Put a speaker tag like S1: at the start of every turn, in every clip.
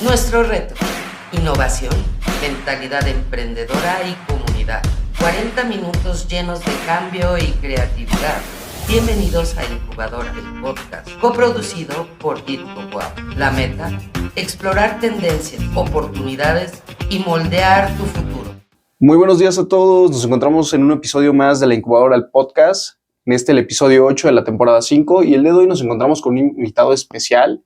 S1: Nuestro reto: innovación, mentalidad emprendedora y comunidad. 40 minutos llenos de cambio y creatividad. Bienvenidos a Incubadora, el podcast, coproducido por GitHub. La meta: explorar tendencias, oportunidades y moldear tu futuro.
S2: Muy buenos días a todos. Nos encontramos en un episodio más de la Incubadora, el podcast. En el episodio 8 de la temporada 5. Y el día de hoy nos encontramos con un invitado especial.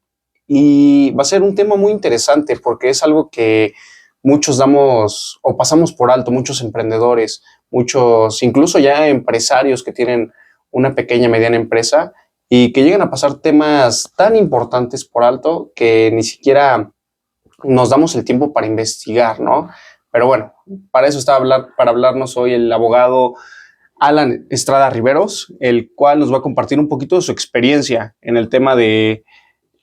S2: Y va a ser un tema muy interesante porque es algo que muchos damos o pasamos por alto, muchos emprendedores, muchos incluso ya empresarios que tienen una pequeña, mediana empresa y que llegan a pasar temas tan importantes por alto que ni siquiera nos damos el tiempo para investigar, ¿no? Pero bueno, para eso está para hablarnos hoy el abogado Alan Estrada Riveros, el cual nos va a compartir un poquito de su experiencia en el tema de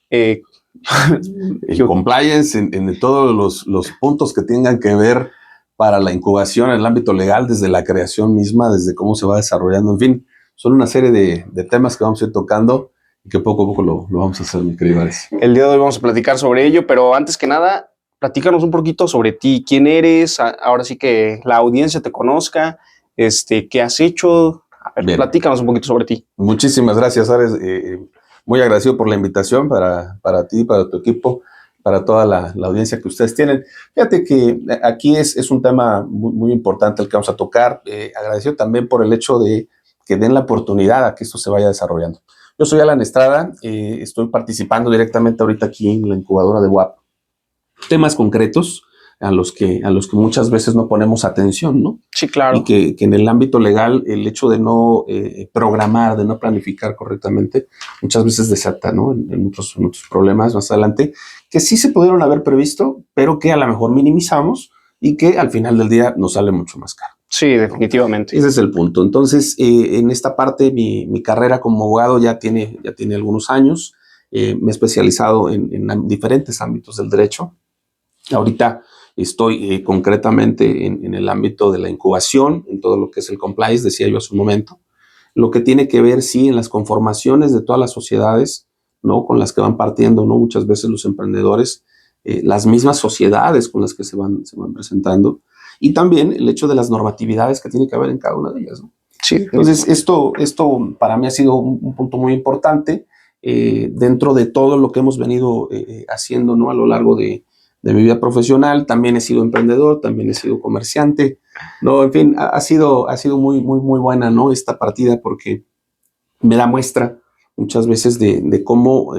S3: el compliance, en todos los puntos que tengan que ver para la incubación en el ámbito legal, desde la creación misma, desde cómo se va desarrollando, en fin, son una serie de temas que vamos a ir tocando y que poco a poco lo vamos a hacer, mi querido Ares.
S2: El día de hoy vamos a platicar sobre ello, pero antes que nada, platícanos un poquito sobre ti, quién eres, ahora sí que la audiencia te conozca, qué has hecho. A ver, platícanos un poquito sobre ti.
S3: Muchísimas gracias, Ares. Muy agradecido por la invitación para ti, para tu equipo, para toda la audiencia que ustedes tienen. Fíjate que aquí es un tema muy, muy importante el que vamos a tocar. Agradecido también por el hecho de que den la oportunidad a que esto se vaya desarrollando. Yo soy Alan Estrada, estoy participando directamente ahorita aquí en la incubadora de WAP. Temas concretos a los que muchas veces no ponemos atención, ¿no?
S2: Sí, claro.
S3: Y que en el ámbito legal, el hecho de no programar, de no planificar correctamente, muchas veces desata, ¿no? En muchos problemas más adelante, que sí se pudieron haber previsto, pero que a lo mejor minimizamos y que al final del día nos sale mucho más caro.
S2: Sí, definitivamente.
S3: Ese es el punto. Entonces, en esta parte, mi carrera como abogado ya tiene algunos años. Me he especializado en diferentes ámbitos del derecho. Ahorita estoy concretamente en el ámbito de la incubación, en todo lo que es el compliance, decía yo hace un momento. Lo que tiene que ver, sí, en las conformaciones de todas las sociedades, ¿no? Con las que van partiendo, ¿no? Muchas veces los emprendedores, las mismas sociedades con las que se van presentando, y también el hecho de las normatividades que tiene que haber en cada una de ellas, ¿no?
S2: Sí.
S3: Entonces, esto para mí ha sido un punto muy importante dentro de todo lo que hemos venido haciendo, ¿no? A lo largo de mi vida profesional. También he sido emprendedor, también he sido comerciante, ¿no? En fin, ha sido muy, muy, muy buena, ¿no? Esta partida, porque me da muestra muchas veces de cómo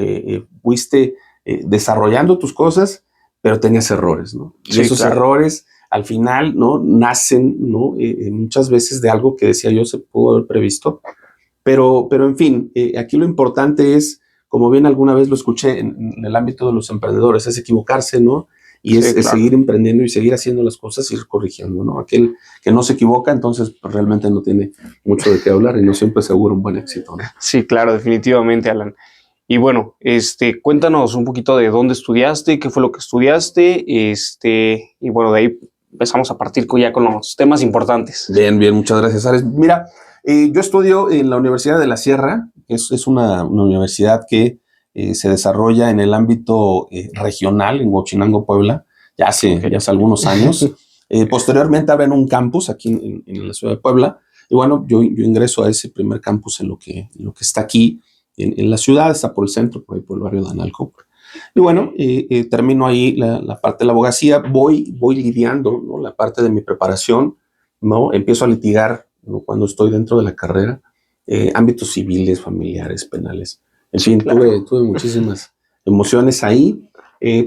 S3: fuiste desarrollando tus cosas, pero tenías errores, ¿no?
S2: Sí,
S3: y esos errores, al final, ¿no? Nacen, ¿no? Muchas veces de algo que decía yo se pudo haber previsto, pero en fin, aquí lo importante es, como bien alguna vez lo escuché en el ámbito de los emprendedores, es equivocarse, ¿no? Y es seguir emprendiendo y seguir haciendo las cosas y ir corrigiendo, ¿no? Aquel que no se equivoca, entonces pues, realmente no tiene mucho de qué hablar y no siempre asegura un buen éxito, ¿no?
S2: Sí, claro, definitivamente, Alan. Y bueno, cuéntanos un poquito de dónde estudiaste, qué fue lo que estudiaste, y bueno, de ahí empezamos a partir ya con los temas importantes.
S3: Bien, muchas gracias, Ares. Mira, yo estudio en la Universidad de la Sierra, que es una universidad que se desarrolla en el ámbito regional, en Huachinango, Puebla, ya hace algunos años. Posteriormente abren un campus aquí en la ciudad de Puebla, y bueno, yo ingreso a ese primer campus en lo que está aquí, en la ciudad, está por el centro, por el barrio de Analco. Y bueno, termino ahí la parte de la abogacía, voy lidiando, ¿no? La parte de mi preparación, ¿no? Empiezo a litigar, ¿no? Cuando estoy dentro de la carrera, ámbitos civiles, familiares, penales. En fin, claro. tuve muchísimas emociones ahí.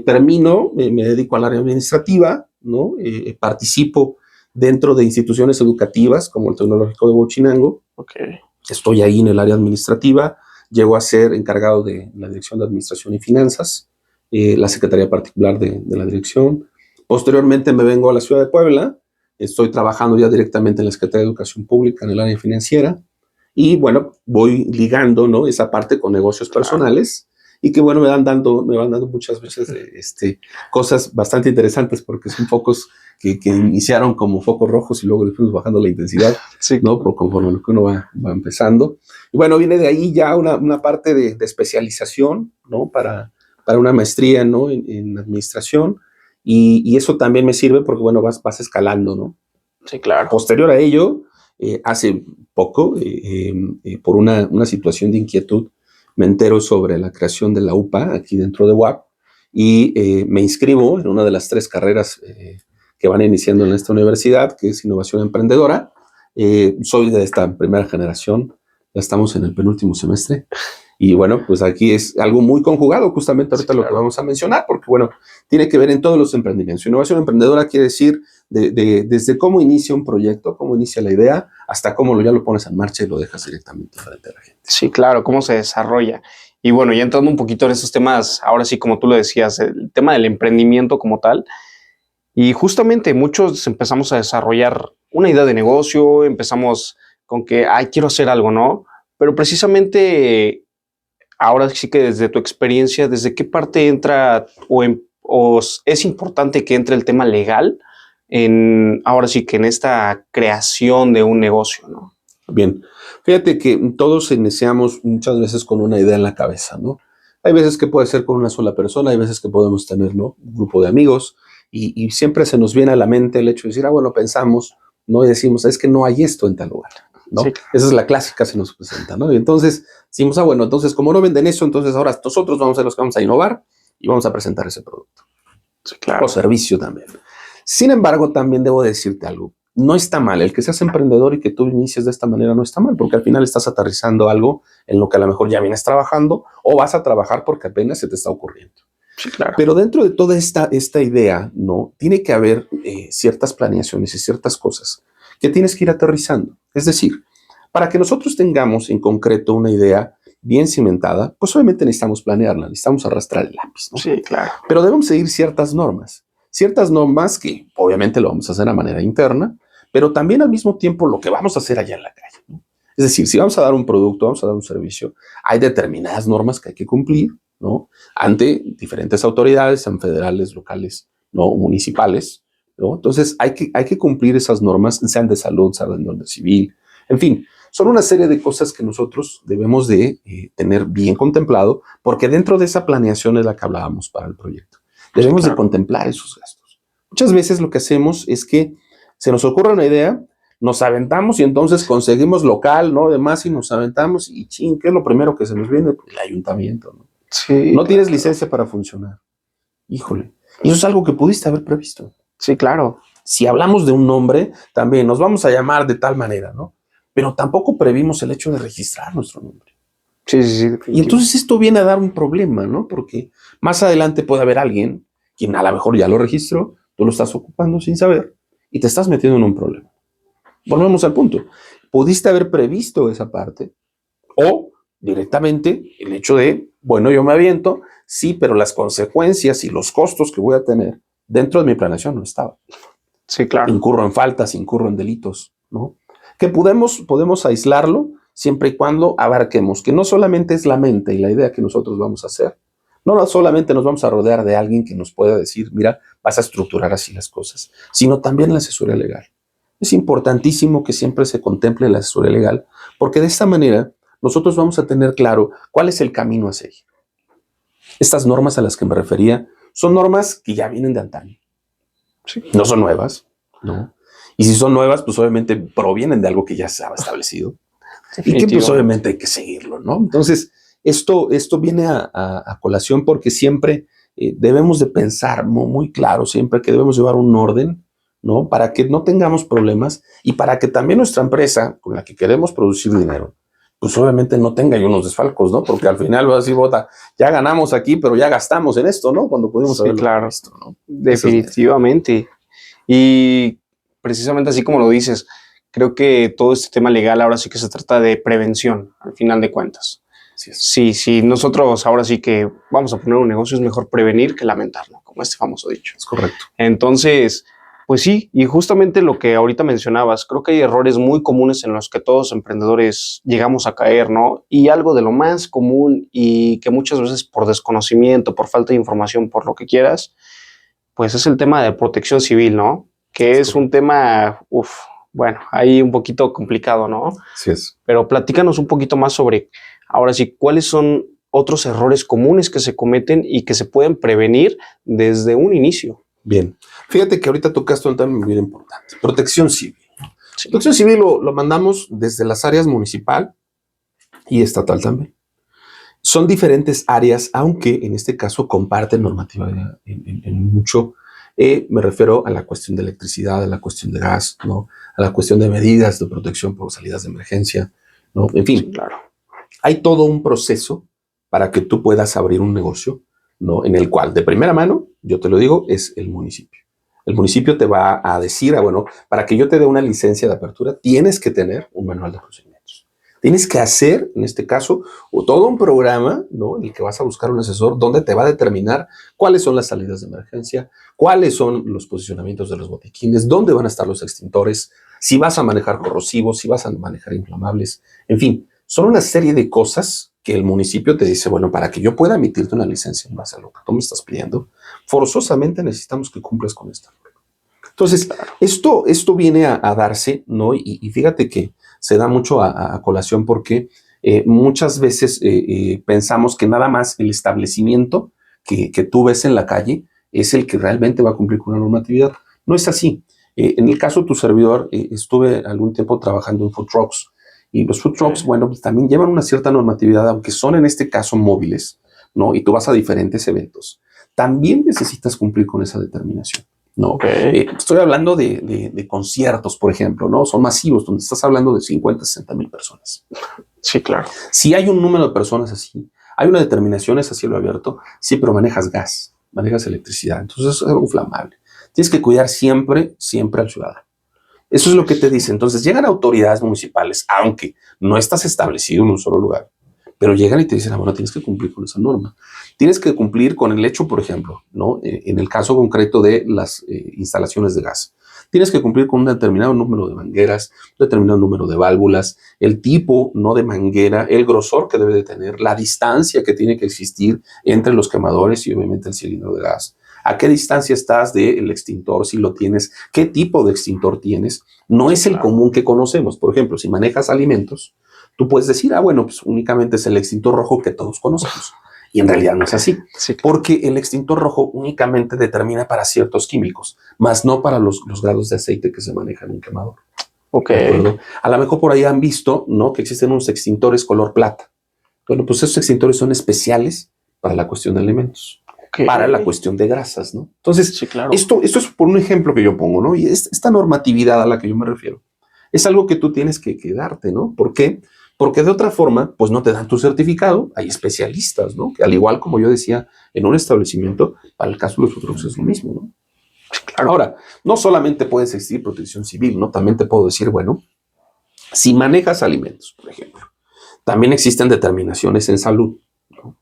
S3: Termino, me dedico al área administrativa, ¿no? Participo dentro de instituciones educativas como el Tecnológico de Huachinango.
S2: Okay.
S3: Estoy ahí en el área administrativa. Llego a ser encargado de la Dirección de Administración y Finanzas, la Secretaría Particular de la Dirección. Posteriormente me vengo a la ciudad de Puebla. Estoy trabajando ya directamente en la Secretaría de Educación Pública en el área financiera. Y bueno, voy ligando, ¿no? Esa parte con negocios personales y que bueno, me van dando muchas veces cosas bastante interesantes porque son focos que iniciaron como focos rojos y luego le fuimos bajando la intensidad, sí, ¿no? Por conforme lo que uno va empezando. Y bueno, viene de ahí ya una parte de especialización, ¿no? Para para una maestría, ¿no? En administración, y eso también me sirve porque, bueno, vas escalando, ¿no?
S2: Sí, claro.
S3: Posterior a ello, hace poco, por una situación de inquietud, me entero sobre la creación de la UPA aquí dentro de UAP y me inscribo en una de las 3 carreras que van iniciando en esta universidad, que es Innovación Emprendedora. Soy de esta primera generación, ya estamos en el penúltimo semestre. Y bueno, pues aquí es algo muy conjugado, justamente ahorita lo que vamos a mencionar, porque bueno, tiene que ver en todos los emprendimientos. Innovación emprendedora quiere decir desde cómo inicia un proyecto, cómo inicia la idea, hasta cómo ya lo pones en marcha y lo dejas directamente frente a la gente.
S2: Sí, claro, cómo se desarrolla. Y bueno, ya entrando un poquito en esos temas, ahora sí, como tú lo decías, el tema del emprendimiento como tal. Y justamente muchos empezamos a desarrollar una idea de negocio, empezamos con que, ay, quiero hacer algo, ¿no? Pero precisamente ahora sí que desde tu experiencia, ¿desde qué parte entra o es importante que entre el tema legal ahora sí que en esta creación de un negocio, ¿no?
S3: Bien, fíjate que todos iniciamos muchas veces con una idea en la cabeza, ¿no? Hay veces que puede ser con una sola persona, hay veces que podemos tener, ¿no?, un grupo de amigos y siempre se nos viene a la mente el hecho de decir, bueno, pensamos, ¿no? Y decimos, es que no hay esto en tal lugar, ¿no? Sí. Esa es la clásica, se nos presenta, ¿no? Y entonces decimos, bueno, entonces como no venden eso, entonces ahora nosotros vamos a ser los que vamos a innovar y vamos a presentar ese producto. Sí, claro. O servicio también. Sin embargo, también debo decirte algo. No está mal, el que seas emprendedor y que tú inicies de esta manera no está mal, porque al final estás aterrizando algo en lo que a lo mejor ya vienes trabajando o vas a trabajar porque apenas se te está ocurriendo. Sí, claro. Pero dentro de toda esta idea, ¿no? Tiene que haber ciertas planeaciones y ciertas cosas que tienes que ir aterrizando. Es decir, para que nosotros tengamos en concreto una idea bien cimentada, pues obviamente necesitamos planearla, necesitamos arrastrar el lápiz, ¿no? Sí, claro. Pero debemos seguir ciertas normas que obviamente lo vamos a hacer a manera interna, pero también al mismo tiempo lo que vamos a hacer allá en la calle, ¿no? Es decir, si vamos a dar un producto, vamos a dar un servicio, hay determinadas normas que hay que cumplir, ¿no? Ante diferentes autoridades, sean federales, locales, ¿no?, municipales, ¿no? Entonces hay que cumplir esas normas, sean de salud, sean de orden civil, en fin, son una serie de cosas que nosotros debemos de tener bien contemplado, porque dentro de esa planeación es la que hablábamos para el proyecto. Debemos de contemplar esos gastos. Muchas veces lo que hacemos es que se nos ocurre una idea, nos aventamos y entonces conseguimos local, ¿no? Además, y nos aventamos y ching, ¿qué es lo primero que se nos viene? Pues el ayuntamiento, ¿no? Sí. No tienes licencia para funcionar. Híjole. Y eso es algo que pudiste haber previsto.
S2: Sí, claro.
S3: Si hablamos de un nombre, también nos vamos a llamar de tal manera, ¿no? Pero tampoco previmos el hecho de registrar nuestro nombre.
S2: Sí, sí, sí.
S3: Y entonces esto viene a dar un problema, ¿no? Porque más adelante puede haber alguien quien a lo mejor ya lo registró, tú lo estás ocupando sin saber y te estás metiendo en un problema. Volvemos al punto. Pudiste haber previsto esa parte o directamente el hecho de, bueno, yo me aviento, sí, pero las consecuencias y los costos que voy a tener dentro de mi planeación no estaban.
S2: Sí, claro.
S3: Incurro en faltas, incurro en delitos, ¿no? Que podemos aislarlo siempre y cuando abarquemos que no solamente es la mente y la idea que nosotros vamos a hacer, no solamente nos vamos a rodear de alguien que nos pueda decir, mira, vas a estructurar así las cosas, sino también la asesoría legal. Es importantísimo que siempre se contemple la asesoría legal, porque de esta manera nosotros vamos a tener claro cuál es el camino a seguir. Estas normas a las que me refería son normas que ya vienen de antaño. Sí. No son nuevas, ¿no? Y si son nuevas, pues obviamente provienen de algo que ya estaba establecido y que pues obviamente hay que seguirlo, ¿no? Entonces, esto viene a colación porque siempre debemos de pensar muy claro, siempre que debemos llevar un orden, ¿no? Para que no tengamos problemas y para que también nuestra empresa con la que queremos producir dinero, pues obviamente no tenga unos desfalcos, ¿no? Porque al final va a decir, bota, ya ganamos aquí, pero ya gastamos en esto, ¿no? Cuando pudimos haberlo
S2: claro,
S3: visto, ¿no?
S2: Definitivamente. Y precisamente así como lo dices, creo que todo este tema legal ahora sí que se trata de prevención, al final de cuentas. Sí, nosotros ahora sí que vamos a poner un negocio, es mejor prevenir que lamentar, ¿no? Como este famoso dicho.
S3: Es correcto.
S2: Entonces, pues sí, y justamente lo que ahorita mencionabas, creo que hay errores muy comunes en los que todos emprendedores llegamos a caer, ¿no? Y algo de lo más común y que muchas veces por desconocimiento, por falta de información, por lo que quieras, pues es el tema de protección civil, ¿no? Que es un tema, bueno, ahí un poquito complicado, ¿no?
S3: Sí es.
S2: Pero platícanos un poquito más sobre, ahora sí, ¿cuáles son otros errores comunes que se cometen y que se pueden prevenir desde un inicio.
S3: Bien, fíjate que ahorita tocaste un tema muy importante, protección civil. Sí. Protección civil lo mandamos desde las áreas municipal y estatal también. Son diferentes áreas, aunque en este caso comparten normativa en mucho. Me refiero a la cuestión de electricidad, a la cuestión de gas, ¿no? A la cuestión de medidas de protección por salidas de emergencia, ¿no? En fin,
S2: sí, claro.
S3: Hay todo un proceso para que tú puedas abrir un negocio, ¿no? En el cual, de primera mano, yo te lo digo, es el municipio. El municipio te va a decir, bueno, para que yo te dé una licencia de apertura, tienes que tener un manual de procedimientos. Tienes que hacer, en este caso, todo un programa, ¿no? En el que vas a buscar un asesor donde te va a determinar cuáles son las salidas de emergencia, cuáles son los posicionamientos de los botiquines, dónde van a estar los extintores, si vas a manejar corrosivos, si vas a manejar inflamables, en fin, son una serie de cosas que el municipio te dice, bueno, para que yo pueda emitirte una licencia en base a lo que tú me estás pidiendo, forzosamente necesitamos que cumplas con esta norma. Entonces, esto viene a darse, ¿no? Y fíjate que se da mucho a colación porque muchas veces pensamos que nada más el establecimiento que tú ves en la calle es el que realmente va a cumplir con la normatividad. No es así. En el caso de tu servidor, estuve algún tiempo trabajando en food trucks. Y los food trucks, bueno, pues también llevan una cierta normatividad, aunque son en este caso móviles, ¿no? Y tú vas a diferentes eventos. También necesitas cumplir con esa determinación, ¿no? Okay. Estoy hablando de conciertos, por ejemplo, ¿no? Son masivos, donde estás hablando de 50, 60 mil personas.
S2: Sí, claro.
S3: Si hay un número de personas así, hay una determinación, es a cielo abierto, sí, pero manejas gas, manejas electricidad, entonces es algo inflamable. Tienes que cuidar siempre al ciudadano. Eso es lo que te dice. Entonces llegan autoridades municipales, aunque no estás establecido en un solo lugar, pero llegan y te dicen, bueno, tienes que cumplir con esa norma. Tienes que cumplir con el hecho, por ejemplo, ¿no? En el caso concreto de las instalaciones de gas. Tienes que cumplir con un determinado número de mangueras, un determinado número de válvulas, el tipo, no de manguera, el grosor que debe de tener, la distancia que tiene que existir entre los quemadores y obviamente el cilindro de gas. ¿A qué distancia estás del extintor? Si lo tienes, ¿qué tipo de extintor tienes? No es el común que conocemos. Por ejemplo, si manejas alimentos, tú puedes decir, bueno, pues únicamente es el extintor rojo que todos conocemos. Y en realidad no es así. Sí. Porque el extintor rojo únicamente determina para ciertos químicos, más no para los grados de aceite que se manejan en un quemador.
S2: Ok.
S3: A lo mejor por ahí han visto, ¿no? Que existen unos extintores color plata. Bueno, pues esos extintores son especiales para la cuestión de alimentos. Okay. Para la cuestión de grasas, ¿no? Entonces, sí, claro. Esto es por un ejemplo que yo pongo, ¿no? Y esta normatividad a la que yo me refiero es algo que tú tienes que darte, ¿no? ¿Por qué? Porque de otra forma, pues no te dan tu certificado. Hay especialistas, ¿no? Que al igual como yo decía, en un establecimiento, para el caso de los otros es lo mismo, ¿no? Claro. Ahora, no solamente puedes existir protección civil, ¿no? También te puedo decir, bueno, si manejas alimentos, por ejemplo, también existen determinaciones en salud, ¿no?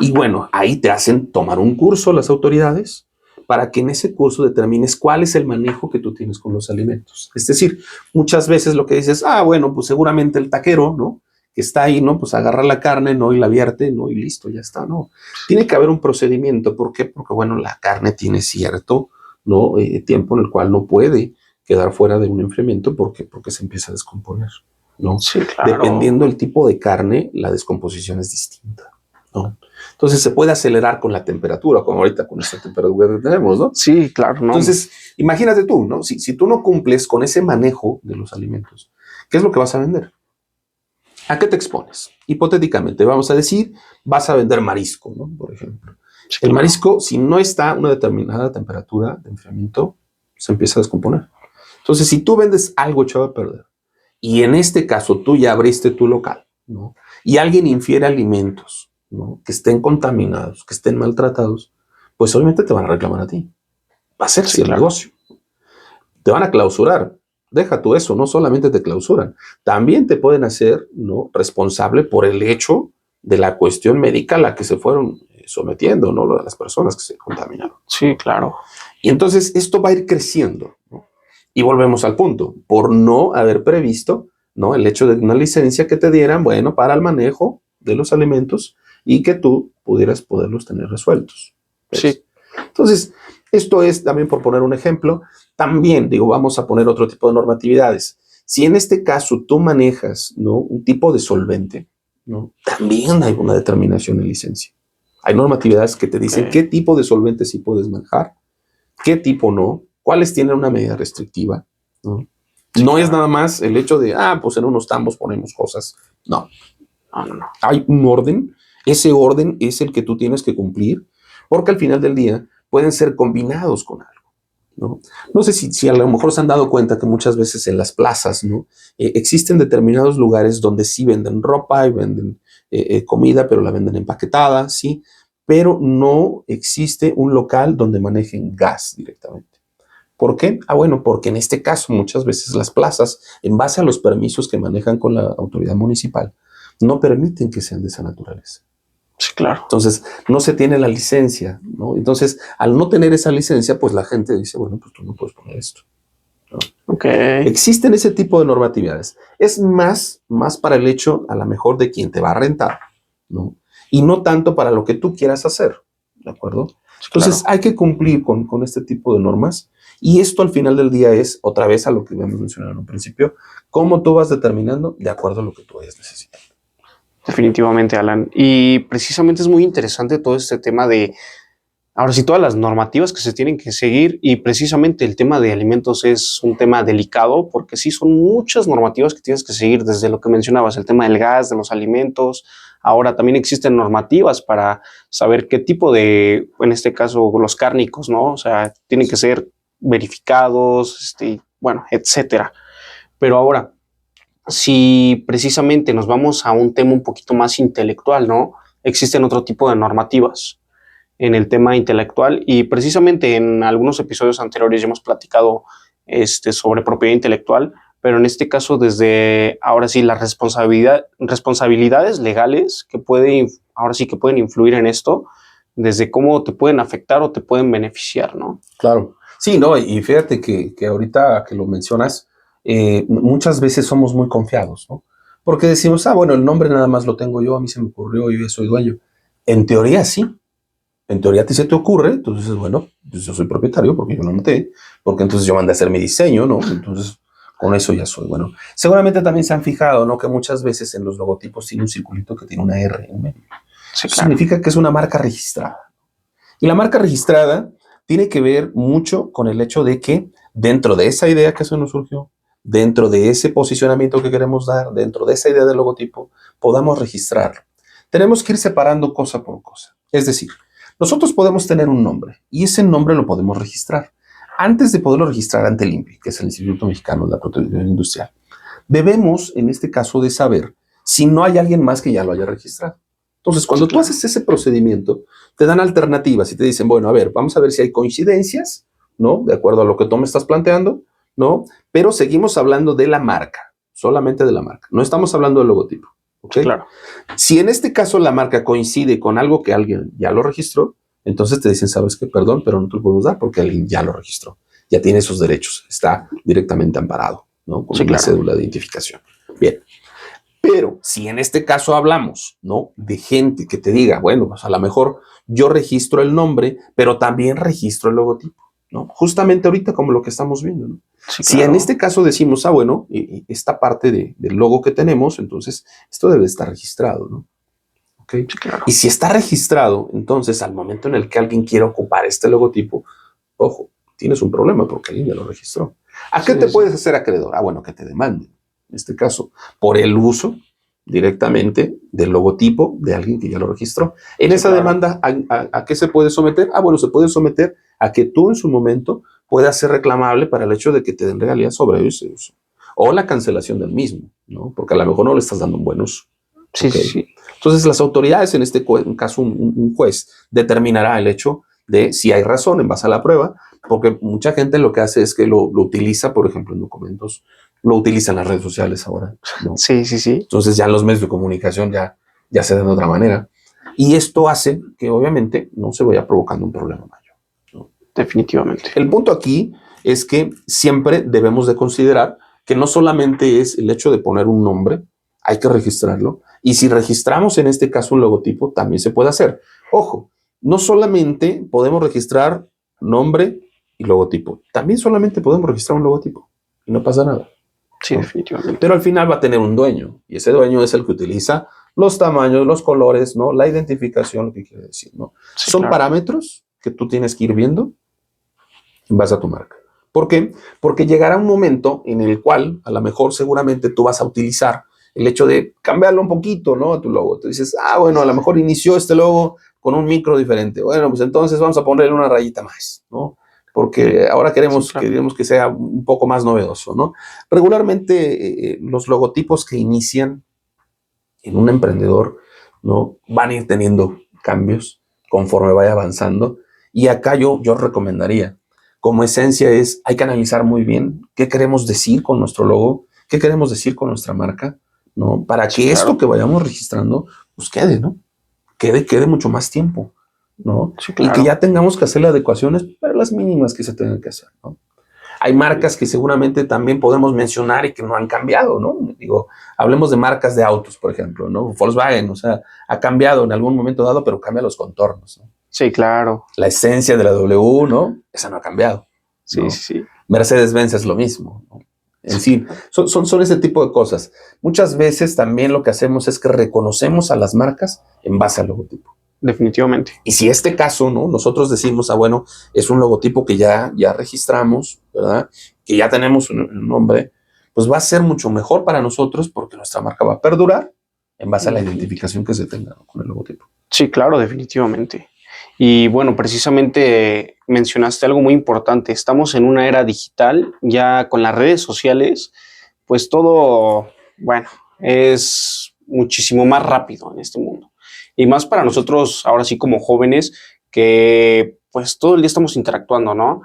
S3: Y bueno, ahí te hacen tomar un curso las autoridades para que en ese curso determines cuál es el manejo que tú tienes con los alimentos. Es decir, muchas veces lo que dices, bueno, pues seguramente el taquero, ¿no? Que está ahí, ¿no? Pues agarra la carne, ¿no? Y la vierte, ¿no? Y listo, ya está, ¿no? Tiene que haber un procedimiento. ¿Por qué? Porque, bueno, la carne tiene cierto, ¿no? Tiempo en el cual no puede quedar fuera de un enfriamiento porque se empieza a descomponer, ¿no?
S2: Sí, claro.
S3: Dependiendo del tipo de carne, la descomposición es distinta, ¿no? Entonces se puede acelerar con la temperatura, como ahorita con esta temperatura que tenemos, ¿no?
S2: Sí, claro. No.
S3: Entonces, imagínate tú, ¿no? Si tú no cumples con ese manejo de los alimentos, ¿qué es lo que vas a vender? ¿A qué te expones? Hipotéticamente, vamos a decir, vas a vender marisco, ¿no? Por ejemplo. Sí, el marisco, si no está a una determinada temperatura de enfriamiento, se empieza a descomponer. Entonces, si tú vendes algo echado a perder, y en este caso tú ya abriste tu local, ¿no? Y alguien infiere alimentos, ¿no? Que estén contaminados, que estén maltratados, pues obviamente te van a reclamar a ti. Va a ser el negocio. Te van a clausurar. Deja tú eso, no solamente te clausuran, también te pueden hacer, ¿no? Responsable por el hecho de la cuestión médica a la que se fueron sometiendo, ¿no? Las personas que se contaminaron.
S2: Sí, claro.
S3: Y entonces esto va a ir creciendo, ¿no? Y volvemos al punto, por no haber previsto, ¿no? El hecho de una licencia que te dieran, bueno, para el manejo de los alimentos y que tú poderlos tener resueltos. ¿Ves?
S2: Sí.
S3: Entonces, esto es también por poner un ejemplo. También, vamos a poner otro tipo de normatividades. Si en este caso tú manejas, ¿no? Un tipo de solvente, ¿no? También hay una determinación en licencia. Hay normatividades que te dicen qué tipo de solventes sí puedes manejar, qué tipo no, cuáles tienen una medida restrictiva, ¿no? No es nada más el hecho de, pues en unos tambos ponemos cosas. No. Hay un orden. Ese orden es el que tú tienes que cumplir, porque al final del día pueden ser combinados con algo, ¿no? No sé si a lo mejor se han dado cuenta que muchas veces en las plazas, ¿no? Existen determinados lugares donde sí venden ropa y venden comida, pero la venden empaquetada, ¿sí? Pero no existe un local donde manejen gas directamente. ¿Por qué? Bueno, porque en este caso muchas veces las plazas, en base a los permisos que manejan con la autoridad municipal, no permiten que sean de esa naturaleza.
S2: Sí, claro.
S3: Entonces, no se tiene la licencia, ¿no? Entonces, al no tener esa licencia, pues la gente dice, bueno, pues tú no puedes poner esto, ¿no?
S2: Okay.
S3: Existen ese tipo de normatividades. Es más para el hecho, a lo mejor, de quien te va a rentar, ¿no? Y no tanto para lo que tú quieras hacer, ¿de acuerdo? Entonces, hay que cumplir con este tipo de normas. Y esto al final del día es, otra vez a lo que habíamos mencionado en un principio, cómo tú vas determinando de acuerdo a lo que tú vayas necesitando.
S2: Definitivamente, Alan. Y precisamente es muy interesante todo este tema de, ahora sí, todas las normativas que se tienen que seguir, y precisamente el tema de alimentos es un tema delicado porque sí son muchas normativas que tienes que seguir, desde lo que mencionabas, el tema del gas, de los alimentos. Ahora también existen normativas para saber qué tipo de, en este caso, los cárnicos, ¿no? O sea, tienen que ser verificados, bueno, etcétera. Pero ahora, si precisamente nos vamos a un tema un poquito más intelectual, ¿no? Existen otro tipo de normativas en el tema intelectual, y precisamente en algunos episodios anteriores ya hemos platicado sobre propiedad intelectual, pero en este caso desde ahora sí las responsabilidades legales que pueden influir en esto, desde cómo te pueden afectar o te pueden beneficiar, ¿no?
S3: Claro. Sí, no, y fíjate que ahorita que lo mencionas, muchas veces somos muy confiados, ¿no? Porque decimos, bueno, el nombre nada más lo tengo yo, a mí se me ocurrió, yo ya soy dueño. En teoría sí. En teoría a ti se te ocurre, entonces, bueno, pues yo soy propietario porque yo lo anoté, porque entonces yo mandé a hacer mi diseño, ¿no? Entonces, con eso ya soy, bueno. Seguramente también se han fijado, ¿no? Que muchas veces en los logotipos tiene un circulito que tiene una R en medio.
S2: Sí,
S3: Eso significa que es una marca registrada. Y la marca registrada tiene que ver mucho con el hecho de que dentro de esa idea que se nos surgió, dentro de ese posicionamiento que queremos dar, dentro de esa idea del logotipo, podamos registrarlo. Tenemos que ir separando cosa por cosa. Es decir, nosotros podemos tener un nombre y ese nombre lo podemos registrar. Antes de poderlo registrar ante el INPI, que es el Instituto Mexicano de la Protección Industrial, debemos, en este caso, de saber si no hay alguien más que ya lo haya registrado. Entonces, cuando tú haces ese procedimiento, te dan alternativas y te dicen, bueno, a ver, vamos a ver si hay coincidencias, ¿no? De acuerdo a lo que tú me estás planteando, ¿no? Pero seguimos hablando de la marca, solamente de la marca. No estamos hablando del logotipo, ¿ok?
S2: Claro.
S3: Si en este caso la marca coincide con algo que alguien ya lo registró, entonces te dicen, ¿sabes qué? Perdón, pero no te lo podemos dar porque alguien ya lo registró. Ya tiene esos derechos, está directamente amparado, ¿no? Con una cédula de identificación. Bien. Pero si en este caso hablamos, ¿no? De gente que te diga, bueno, pues a lo mejor yo registro el nombre, pero también registro el logotipo, ¿no? Justamente ahorita como lo que estamos viendo, ¿no? Sí, claro. Si en este caso decimos, bueno, esta parte del logo que tenemos, entonces esto debe estar registrado, ¿no? ¿Okay? Sí, claro. Y si está registrado, entonces al momento en el que alguien quiera ocupar este logotipo, ojo, tienes un problema porque alguien ya lo registró. ¿A qué te puedes hacer acreedor? Bueno, que te demanden. En este caso, por el uso directamente del logotipo de alguien que ya lo registró. En esa demanda, ¿a qué se puede someter? Bueno, se puede someter a que tú en su momento puedas ser reclamable para el hecho de que te den regalías sobre ese uso. O la cancelación del mismo, ¿no? Porque a lo mejor no le estás dando un buen uso.
S2: Sí, okay. Sí.
S3: Entonces, las autoridades, en este caso un juez, determinará el hecho de si hay razón en base a la prueba, porque mucha gente lo que hace es que lo utiliza, por ejemplo, en documentos, lo utilizan las redes sociales ahora, ¿no?
S2: Sí.
S3: Entonces ya en los medios de comunicación ya se dan de otra manera. Y esto hace que obviamente no se vaya provocando un problema mayor, ¿no?
S2: Definitivamente.
S3: El punto aquí es que siempre debemos de considerar que no solamente es el hecho de poner un nombre, hay que registrarlo. Y si registramos en este caso un logotipo, también se puede hacer. Ojo, no solamente podemos registrar nombre y logotipo, también solamente podemos registrar un logotipo y no pasa nada.
S2: Sí, definitivamente.
S3: Pero al final va a tener un dueño y ese dueño es el que utiliza los tamaños, los colores, ¿no? La identificación, lo que quiere decir, ¿no?
S2: Sí,
S3: Son
S2: claro.
S3: parámetros que tú tienes que ir viendo en base a tu marca. ¿Por qué? Porque llegará un momento en el cual a lo mejor seguramente tú vas a utilizar el hecho de cambiarlo un poquito, ¿no? A tu logo. Tú dices, bueno, a lo mejor inició este logo con un micro diferente. Bueno, pues entonces vamos a ponerle una rayita más, ¿no? Porque ahora queremos,
S2: Sí, claro.
S3: queremos que sea un poco más novedoso, ¿no? Regularmente los logotipos que inician en un emprendedor, ¿no? Van a ir teniendo cambios conforme vaya avanzando. Y acá yo recomendaría, como esencia hay que analizar muy bien qué queremos decir con nuestro logo, qué queremos decir con nuestra marca, ¿no? Para que esto que vayamos registrando, pues quede, ¿no? Quede mucho más tiempo, ¿no?
S2: Sí, claro.
S3: Y que ya tengamos que hacer adecuaciones, pero las mínimas que se tengan que hacer, ¿no? Hay marcas que seguramente también podemos mencionar y que no han cambiado, ¿no? Digo, hablemos de marcas de autos, por ejemplo, ¿no? Volkswagen, o sea, ha cambiado en algún momento dado, pero cambia los contornos, ¿no?
S2: Sí, claro.
S3: La esencia de la W, ¿no? Esa no ha cambiado.
S2: Sí,
S3: ¿no?
S2: sí.
S3: Mercedes-Benz es lo mismo, ¿no? En fin, son ese tipo de cosas. Muchas veces también lo que hacemos es que reconocemos a las marcas en base al logotipo.
S2: Definitivamente.
S3: Y si este caso, ¿no? Nosotros decimos, bueno, es un logotipo que ya registramos, ¿verdad? Que ya tenemos un nombre, pues va a ser mucho mejor para nosotros porque nuestra marca va a perdurar en base a la identificación que se tenga, ¿no? Con el logotipo.
S2: Sí, claro, definitivamente. Y bueno, precisamente mencionaste algo muy importante. Estamos en una era digital, ya con las redes sociales, pues todo, bueno, es muchísimo más rápido en este mundo. Y más para nosotros, ahora sí como jóvenes, que pues todo el día estamos interactuando, ¿no?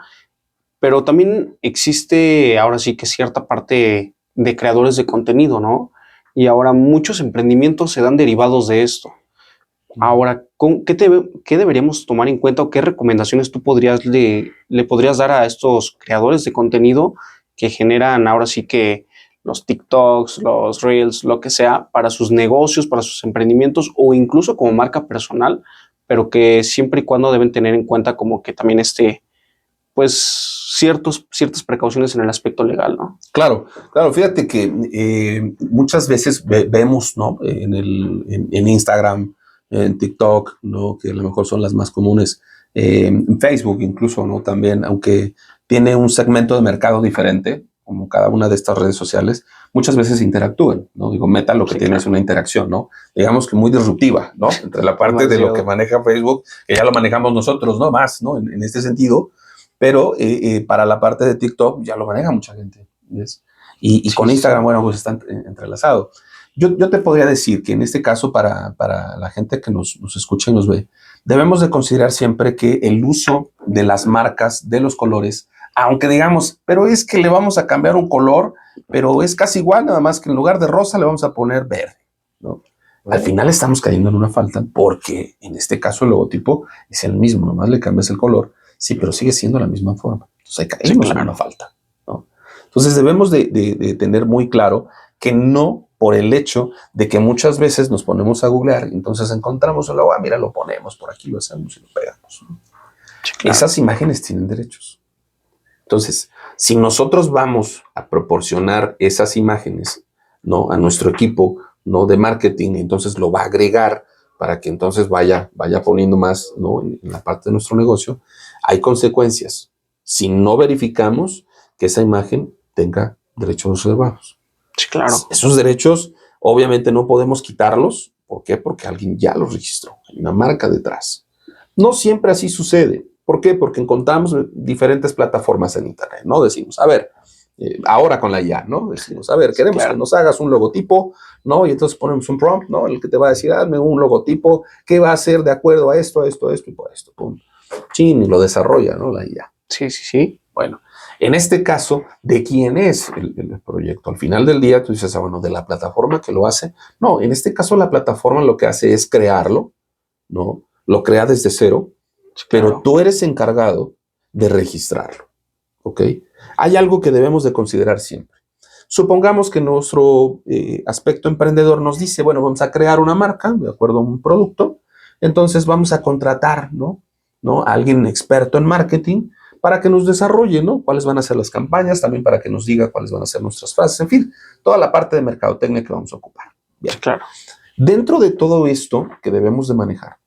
S2: Pero también existe ahora sí que cierta parte de creadores de contenido, ¿no? Y ahora muchos emprendimientos se dan derivados de esto. Ahora, ¿qué deberíamos tomar en cuenta o qué recomendaciones tú le podrías dar a estos creadores de contenido que generan ahora sí que los TikToks, los Reels, lo que sea, para sus negocios, para sus emprendimientos o incluso como marca personal, pero que siempre y cuando deben tener en cuenta como que también pues ciertas precauciones en el aspecto legal, ¿no?
S3: Claro, fíjate que muchas veces vemos, ¿no? En Instagram, en TikTok, ¿no? Que a lo mejor son las más comunes, en Facebook incluso, ¿no? También, aunque tiene un segmento de mercado diferente, como cada una de estas redes sociales, muchas veces interactúan, ¿no? Digo, Meta lo que tiene es una interacción, ¿no? Digamos que muy disruptiva, ¿no? Entre la parte de lo que maneja Facebook, que ya lo manejamos nosotros, ¿no? Más, ¿no? En este sentido, pero para la parte de TikTok ya lo maneja mucha gente, ¿ves? Y con Instagram, bueno, pues está entrelazado. Yo te podría decir que en este caso, para la gente que nos escucha y nos ve, debemos de considerar siempre que el uso de las marcas, de los colores, aunque digamos, pero es que le vamos a cambiar un color, pero es casi igual, nada más que en lugar de rosa le vamos a poner verde, ¿no? Al final estamos cayendo en una falta porque en este caso el logotipo es el mismo, nomás le cambias el color, sí, pero sigue siendo la misma forma. Entonces ahí caemos en una falta, ¿no? Entonces debemos de tener muy claro que no por el hecho de que muchas veces nos ponemos a googlear, entonces encontramos el logo, mira, lo ponemos, por aquí lo hacemos y lo pegamos, ¿no? Sí, claro. Esas imágenes tienen derechos. Entonces, si nosotros vamos a proporcionar esas imágenes, ¿no? A nuestro equipo, ¿no? De marketing, entonces lo va a agregar para que entonces vaya poniendo más, ¿no? En la parte de nuestro negocio, hay consecuencias si no verificamos que esa imagen tenga derechos reservados.
S2: Sí, claro.
S3: Esos derechos obviamente no podemos quitarlos. ¿Por qué? Porque alguien ya los registró. Hay una marca detrás. No siempre así sucede. ¿Por qué? Porque encontramos diferentes plataformas en Internet, ¿no? Decimos, a ver, ahora con la IA, ¿no? Decimos, a ver, queremos que nos hagas un logotipo, ¿no? Y entonces ponemos un prompt, ¿no? El que te va a decir, hazme un logotipo que va a ser de acuerdo a esto y por esto. Pum. Chin, y lo desarrolla, ¿no? La IA.
S2: Sí.
S3: Bueno, en este caso, ¿de quién es el proyecto? Al final del día tú dices, bueno, ¿de la plataforma que lo hace? No, en este caso la plataforma lo que hace es crearlo, ¿no? Lo crea desde cero, pero tú eres encargado de registrarlo, ¿ok? Hay algo que debemos de considerar siempre. Supongamos que nuestro aspecto emprendedor nos dice, bueno, vamos a crear una marca de acuerdo a un producto, entonces vamos a contratar, ¿no? A alguien experto en marketing para que nos desarrolle, ¿no? Cuáles van a ser las campañas, también para que nos diga cuáles van a ser nuestras frases, en fin, toda la parte de mercadotecnia que vamos a ocupar. Bien.
S2: Claro.
S3: Dentro de todo esto que debemos de manejar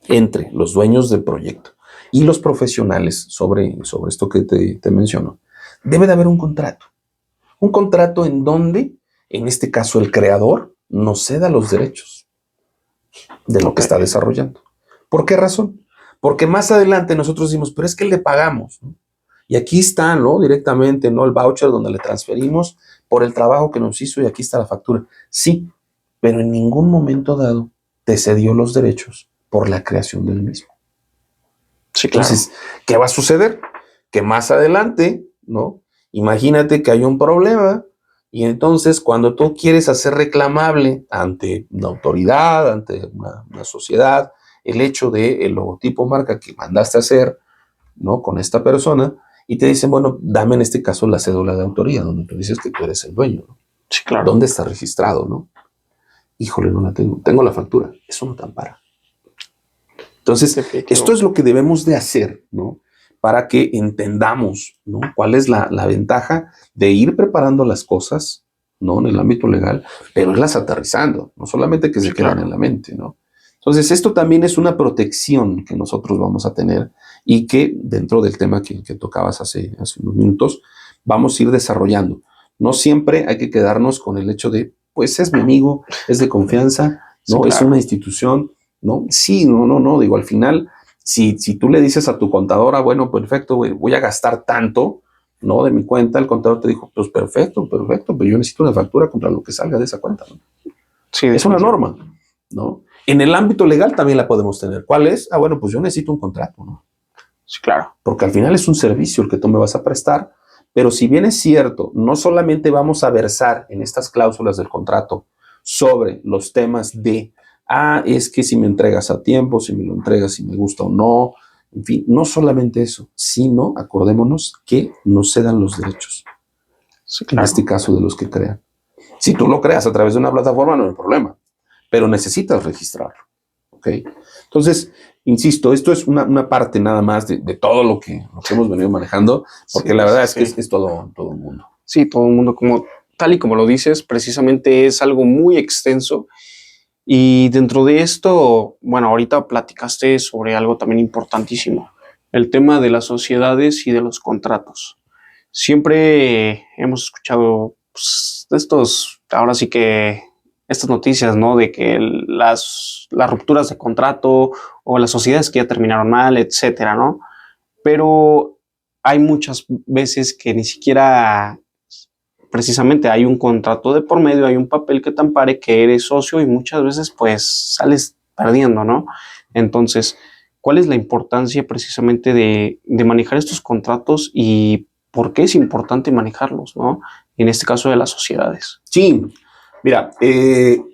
S3: entre los dueños del proyecto y los profesionales sobre esto que te menciono, debe de haber un contrato. Un contrato en donde, en este caso, el creador nos ceda los derechos de lo que está desarrollando. ¿Por qué razón? Porque más adelante nosotros decimos, pero es que le pagamos, ¿no? Y aquí está, ¿no? Directamente, ¿no? El voucher donde le transferimos por el trabajo que nos hizo y aquí está la factura. Sí, pero en ningún momento dado te cedió los derechos por la creación del mismo.
S2: Sí, claro.
S3: Entonces, ¿qué va a suceder? Que más adelante, ¿no? Imagínate que hay un problema y entonces cuando tú quieres hacer reclamable ante una autoridad, ante una sociedad, el hecho del logotipo marca que mandaste a hacer, ¿no? Con esta persona, y te dicen, bueno, dame en este caso la cédula de autoría, donde tú dices que tú eres el dueño, ¿no?
S2: Sí, claro.
S3: ¿Dónde está registrado, no? Híjole, no la tengo. Tengo la factura. Eso no te ampara. Entonces, esto es lo que debemos de hacer, ¿no? Para que entendamos, ¿no? Cuál es la ventaja de ir preparando las cosas, ¿no? En el ámbito legal, pero irlas aterrizando, no solamente que se queden en la mente, ¿no? Entonces, esto también es una protección que nosotros vamos a tener y que dentro del tema que tocabas hace unos minutos, vamos a ir desarrollando. No siempre hay que quedarnos con el hecho de, pues es mi amigo, es de confianza, ¿no? Sí, claro. Es una institución, ¿no? Sí, no, digo, al final, si tú le dices a tu contadora, bueno, perfecto, voy a gastar tanto, ¿no? De mi cuenta, el contador te dijo, pues perfecto, pero yo necesito una factura contra lo que salga de esa cuenta, ¿no?
S2: Sí,
S3: es una norma, ¿no? En el ámbito legal también la podemos tener. ¿Cuál es? Bueno, pues yo necesito un contrato, ¿no?
S2: Sí, claro.
S3: Porque al final es un servicio el que tú me vas a prestar, pero si bien es cierto, no solamente vamos a versar en estas cláusulas del contrato sobre los temas de, es que si me entregas a tiempo, si me lo entregas, si me gusta o no, en fin, no solamente eso, sino, acordémonos, que nos cedan los derechos. Sí, claro. En este caso de los que crean. Si tú lo creas a través de una plataforma, no hay problema, pero necesitas registrarlo, ¿ok? Entonces, insisto, esto es una parte nada más de todo lo que hemos venido manejando, porque sí, la verdad es que es todo el mundo.
S2: Sí, todo el mundo, tal y como lo dices, precisamente es algo muy extenso. Y dentro de esto, bueno, ahorita platicaste sobre algo también importantísimo, el tema de las sociedades y de los contratos. Siempre hemos escuchado pues, ahora sí que estas noticias, ¿no? De que las rupturas de contrato o las sociedades que ya terminaron mal, etcétera, ¿no? Pero hay muchas veces que ni siquiera precisamente hay un contrato de por medio, hay un papel que te ampare que eres socio y muchas veces pues sales perdiendo, ¿no? Entonces, ¿cuál es la importancia precisamente de manejar estos contratos y por qué es importante manejarlos, ¿no? En este caso de las sociedades.
S3: Sí, mira,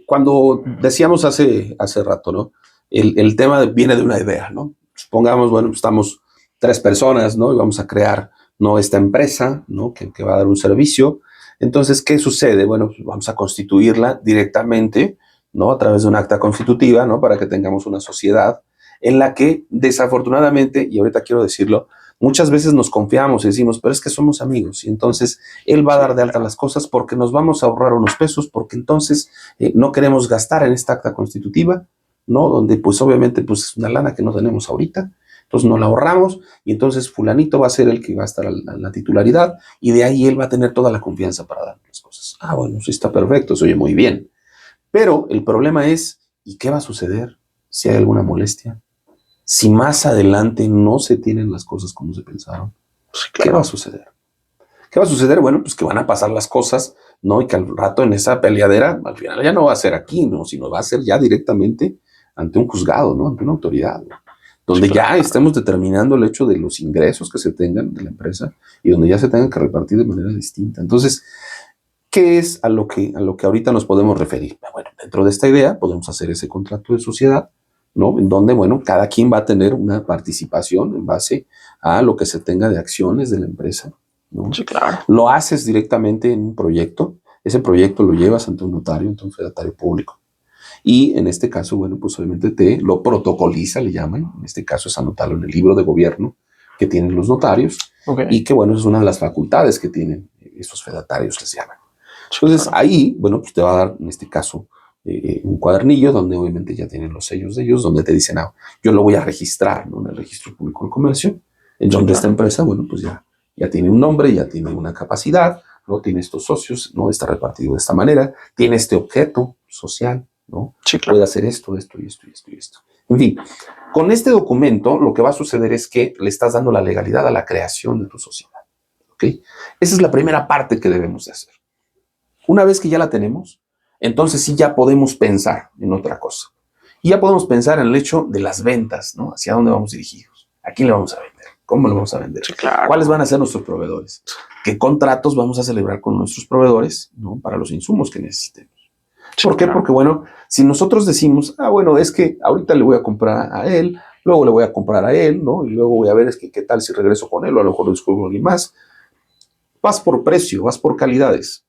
S3: cuando decíamos hace rato, ¿no? El tema viene de una idea, ¿no? Supongamos, bueno, estamos 3 personas, ¿no? Y vamos a crear, ¿no? Esta empresa, ¿no? Que va a dar un servicio. Entonces, ¿qué sucede? Bueno, pues vamos a constituirla directamente, ¿no? A través de un acta constitutiva, ¿no? Para que tengamos una sociedad en la que, desafortunadamente, y ahorita quiero decirlo, muchas veces nos confiamos y decimos, pero es que somos amigos, y entonces él va a dar de alta las cosas porque nos vamos a ahorrar unos pesos, porque entonces no queremos gastar en esta acta constitutiva, ¿no? Donde pues obviamente pues es una lana que no tenemos ahorita, entonces nos la ahorramos y entonces fulanito va a ser el que va a estar en la titularidad y de ahí él va a tener toda la confianza para dar las cosas. Bueno, sí está perfecto, se oye muy bien. Pero el problema es, ¿y qué va a suceder si hay alguna molestia? Si más adelante no se tienen las cosas como se pensaron, pues, ¿qué va a suceder? ¿Qué va a suceder? Bueno, pues que van a pasar las cosas, ¿no? Y que al rato en esa peleadera, al final ya no va a ser aquí, ¿no? Sino va a ser ya directamente ante un juzgado, ¿no? Ante una autoridad, ¿no? Donde ya estemos determinando el hecho de los ingresos que se tengan de la empresa y donde ya se tengan que repartir de manera distinta. Entonces, ¿qué es a lo que ahorita nos podemos referir? Bueno, dentro de esta idea podemos hacer ese contrato de sociedad, ¿no? En donde, bueno, cada quien va a tener una participación en base a lo que se tenga de acciones de la empresa, ¿no?
S2: Sí, claro.
S3: Lo haces directamente en un proyecto, ese proyecto lo llevas ante un notario, ante un fedatario público. Y en este caso, bueno, pues obviamente te lo protocoliza, le llaman, en este caso es anotarlo en el libro de gobierno que tienen los notarios, okay. Y que, bueno, es una de las facultades que tienen esos fedatarios, les llaman. Entonces, ahí, bueno, pues te va a dar, en este caso, un cuadernillo donde obviamente ya tienen los sellos de ellos, donde te dicen, yo lo voy a registrar, ¿no?, en el registro público del comercio, en donde esta empresa, bueno, pues ya tiene un nombre, ya tiene una capacidad, ¿no?, tiene estos socios, ¿no?, está repartido de esta manera, tiene este objeto social, ¿no?
S2: Sí, claro.
S3: Puede hacer esto, esto y esto y esto y esto. En fin, con este documento lo que va a suceder es que le estás dando la legalidad a la creación de tu sociedad, ¿ok? Esa es la primera parte que debemos de hacer. Una vez que ya la tenemos, entonces sí ya podemos pensar en otra cosa. Y ya podemos pensar en el hecho de las ventas, ¿no? Hacia dónde vamos dirigidos, a quién le vamos a vender, cómo le vamos a vender,
S2: Sí, claro.
S3: cuáles van a ser nuestros proveedores, qué contratos vamos a celebrar con nuestros proveedores, ¿no?, para los insumos que necesitemos.
S2: Sí,
S3: ¿Por qué?
S2: claro.
S3: Porque, bueno, si nosotros decimos, bueno, es que ahorita le voy a comprar a él, luego le voy a comprar a él, ¿no?, y luego voy a ver qué tal si regreso con él, o a lo mejor lo descubro con alguien más. Vas por precio, vas por calidades.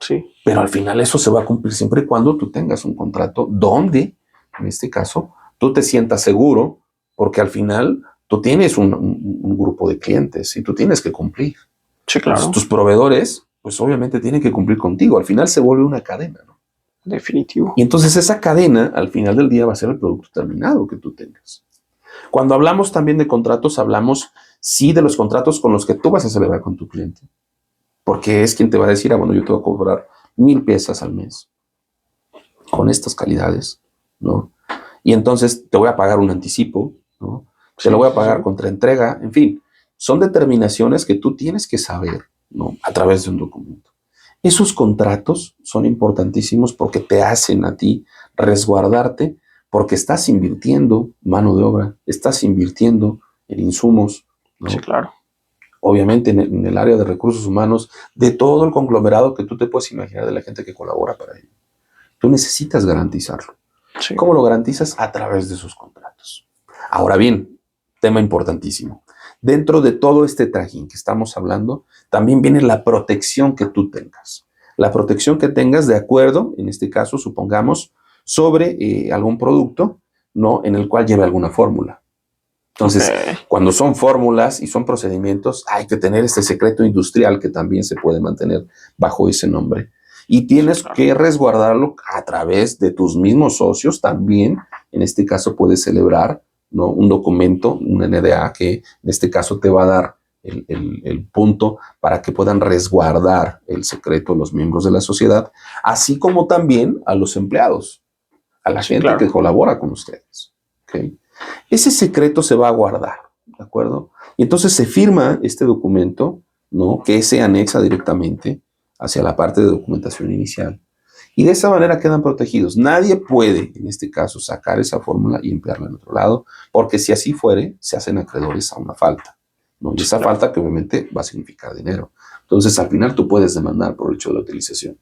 S2: Sí.
S3: Pero al final eso se va a cumplir siempre y cuando tú tengas un contrato donde, en este caso, tú te sientas seguro, porque al final tú tienes un grupo de clientes y tú tienes que cumplir.
S2: Sí, claro.
S3: Entonces, tus proveedores, pues obviamente tienen que cumplir contigo. Al final se vuelve una cadena, ¿no?
S2: Definitivo.
S3: Y entonces esa cadena, al final del día, va a ser el producto terminado que tú tengas. Cuando hablamos también de contratos, hablamos, sí, de los contratos con los que tú vas a celebrar con tu cliente. Porque es quien te va a decir, bueno, yo te voy a cobrar 1,000 piezas al mes con estas calidades, ¿no? Y entonces te voy a pagar un anticipo, ¿no? Te lo voy a pagar contra entrega, en fin. Son determinaciones que tú tienes que saber, ¿no?, a través de un documento. Esos contratos son importantísimos porque te hacen a ti resguardarte, porque estás invirtiendo mano de obra, estás invirtiendo en insumos, ¿no?
S2: Sí, claro.
S3: Obviamente en el área de recursos humanos, de todo el conglomerado que tú te puedes imaginar de la gente que colabora para ello. Tú necesitas garantizarlo.
S2: Sí.
S3: ¿Cómo lo garantizas? A través de sus contratos. Ahora bien, tema importantísimo. Dentro de todo este trajín que estamos hablando, también viene la protección que tú tengas. La protección que tengas de acuerdo, en este caso, supongamos, sobre algún producto, ¿no?, en el cual lleve alguna fórmula. Entonces, cuando son fórmulas y son procedimientos, hay que tener este secreto industrial que también se puede mantener bajo ese nombre. Y tienes que resguardarlo a través de tus mismos socios también. En este caso puedes celebrar, ¿no?, un documento, un NDA, que en este caso te va a dar el punto para que puedan resguardar el secreto los miembros de la sociedad, así como también a los empleados, a la gente que colabora con ustedes. ¿Okay? Ese secreto se va a guardar, ¿de acuerdo? Y entonces se firma este documento, ¿no?, que se anexa directamente hacia la parte de documentación inicial. Y de esa manera quedan protegidos. Nadie puede, en este caso, sacar esa fórmula y emplearla en otro lado, porque si así fuere, se hacen acreedores a una falta, ¿no? Y esa falta que obviamente va a significar dinero. Entonces, al final tú puedes demandar por el hecho de la utilización.